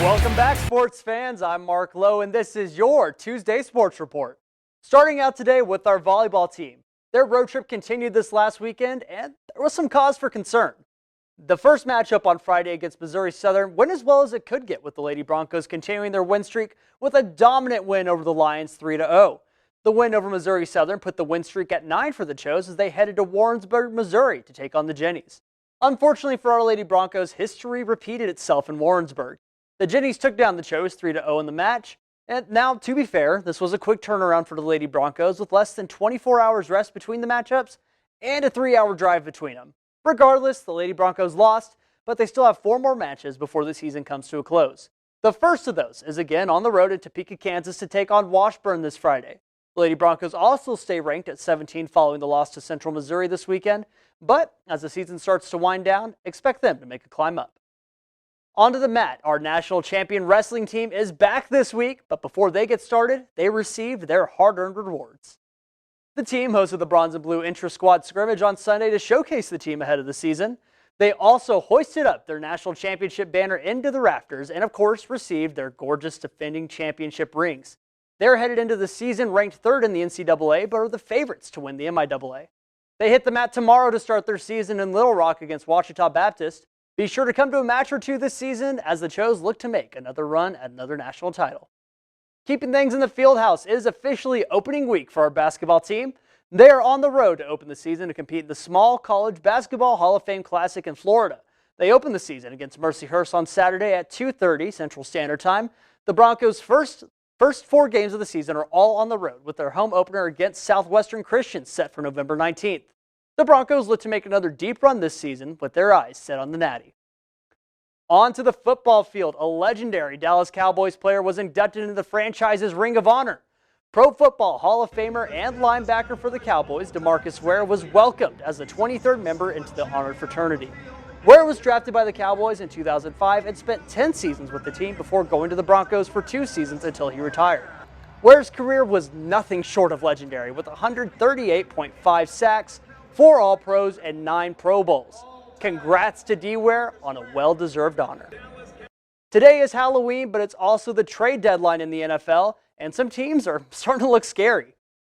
Welcome back, sports fans. I'm Mark Lowe, and this is your Tuesday Sports Report. Starting out today with our volleyball team. Their road trip continued this last weekend, and there was some cause for concern. The first matchup on Friday against Missouri Southern went as well as it could get, with the Lady Broncos continuing their win streak with a dominant win over the Lions 3-0. The win over Missouri Southern put the win streak at 9 for the Chos as they headed to Warrensburg, Missouri to take on the Jennies. Unfortunately for our Lady Broncos, history repeated itself in Warrensburg. The Jennies took down the Chos 3-0 in the match. And now, to be fair, this was a quick turnaround for the Lady Broncos with less than 24 hours rest between the matchups and a 3-hour drive between them. Regardless, the Lady Broncos lost, but they still have 4 more matches before the season comes to a close. The first of those is again on the road at Topeka, Kansas to take on Washburn this Friday. The Lady Broncos also stay ranked at 17 following the loss to Central Missouri this weekend, but as the season starts to wind down, expect them to make a climb up. Onto the mat, our national champion wrestling team is back this week, but before they get started, they received their hard-earned rewards. The team hosted the Bronze and Blue Intra-Squad scrimmage on Sunday to showcase the team ahead of the season. They also hoisted up their national championship banner into the rafters and, of course, received their gorgeous defending championship rings. They're headed into the season ranked 3rd in the NCAA, but are the favorites to win the MIAA. They hit the mat tomorrow to start their season in Little Rock against Ouachita Baptist. Be sure to come to a match or two this season as the Chos look to make another run at another national title. Keeping things in the field house is officially opening week for our basketball team. They are on the road to open the season to compete in the Small College Basketball Hall of Fame Classic in Florida. They open the season against Mercyhurst on Saturday at 2:30 Central Standard Time. The Broncos' first 4 games of the season are all on the road, with their home opener against Southwestern Christian set for November 19th. The Broncos look to make another deep run this season with their eyes set on the Natty. On to the football field. A legendary Dallas Cowboys player was inducted into the franchise's Ring of Honor. Pro Football Hall of Famer and linebacker for the Cowboys, DeMarcus Ware, was welcomed as the 23rd member into the honored fraternity. Ware was drafted by the Cowboys in 2005 and spent 10 seasons with the team before going to the Broncos for 2 seasons until he retired. Ware's career was nothing short of legendary, with 138.5 sacks, 4 All-Pros, and 9 Pro Bowls. Congrats to D-Ware on a well-deserved honor. Today is Halloween, but it's also the trade deadline in the NFL, and some teams are starting to look scary.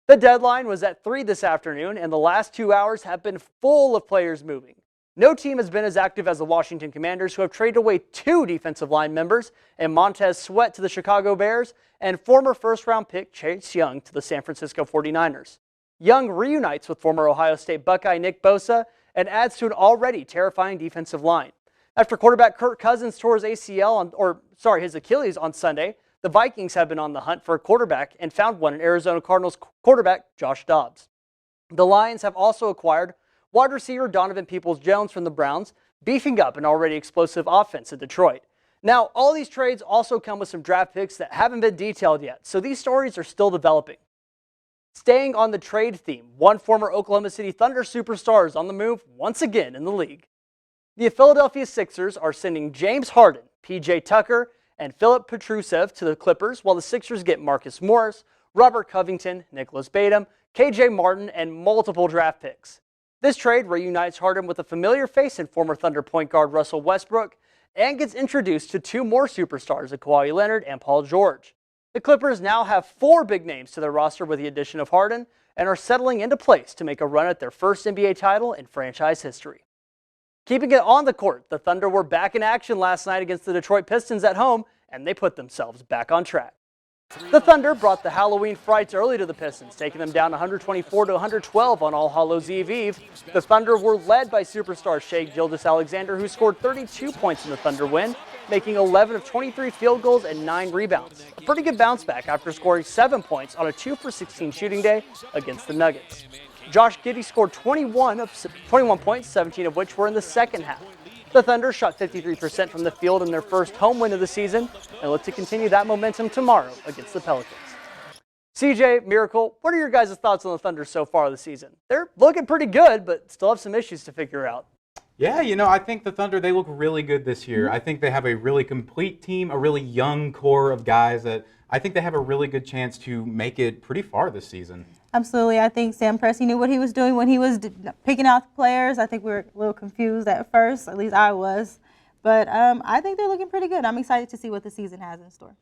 The deadline was at 3 this afternoon, and the last 2 hours have been full of players moving. No team has been as active as the Washington Commanders, who have traded away 2 defensive line members, and Montez Sweat to the Chicago Bears, and former first-round pick Chase Young to the San Francisco 49ers. Young reunites with former Ohio State Buckeye Nick Bosa and adds to an already terrifying defensive line. After quarterback Kirk Cousins tore his his Achilles on Sunday, the Vikings have been on the hunt for a quarterback and found one in Arizona Cardinals quarterback Josh Dobbs. The Lions have also acquired wide receiver Donovan Peoples-Jones from the Browns, beefing up an already explosive offense in Detroit. Now, all these trades also come with some draft picks that haven't been detailed yet, so these stories are still developing. Staying on the trade theme, one former Oklahoma City Thunder superstar is on the move once again in the league. The Philadelphia Sixers are sending James Harden, PJ Tucker, and Philip Petrusev to the Clippers, while the Sixers get Marcus Morris, Robert Covington, Nicholas Batum, KJ Martin, and multiple draft picks. This trade reunites Harden with a familiar face in former Thunder point guard Russell Westbrook and gets introduced to 2 more superstars, Kawhi Leonard and Paul George. The Clippers now have 4 big names to their roster with the addition of Harden and are settling into place to make a run at their first NBA title in franchise history. Keeping it on the court, the Thunder were back in action last night against the Detroit Pistons at home, and they put themselves back on track. The Thunder brought the Halloween frights early to the Pistons, taking them down 124-112 on All Hallows Eve. The Thunder were led by superstar Shai Gilgeous-Alexander, who scored 32 points in the Thunder win, making 11 of 23 field goals and 9 rebounds. A pretty good bounce back after scoring 7 points on a 2-for-16 shooting day against the Nuggets. Josh Giddey scored 21 points, 17 of which were in the second half. The Thunder shot 53% from the field in their first home win of the season and look to continue that momentum tomorrow against the Pelicans. CJ, Miracle, what are your guys' thoughts on the Thunder so far this season? They're looking pretty good, but still have some issues to figure out. Yeah, I think the Thunder, they look really good this year. I think they have a really complete team, a really young core of guys that I think they have a really good chance to make it pretty far this season. Absolutely. I think Sam Presti knew what he was doing when he was picking out the players. I think we were a little confused at first, at least I was. But I think they're looking pretty good. I'm excited to see what the season has in store.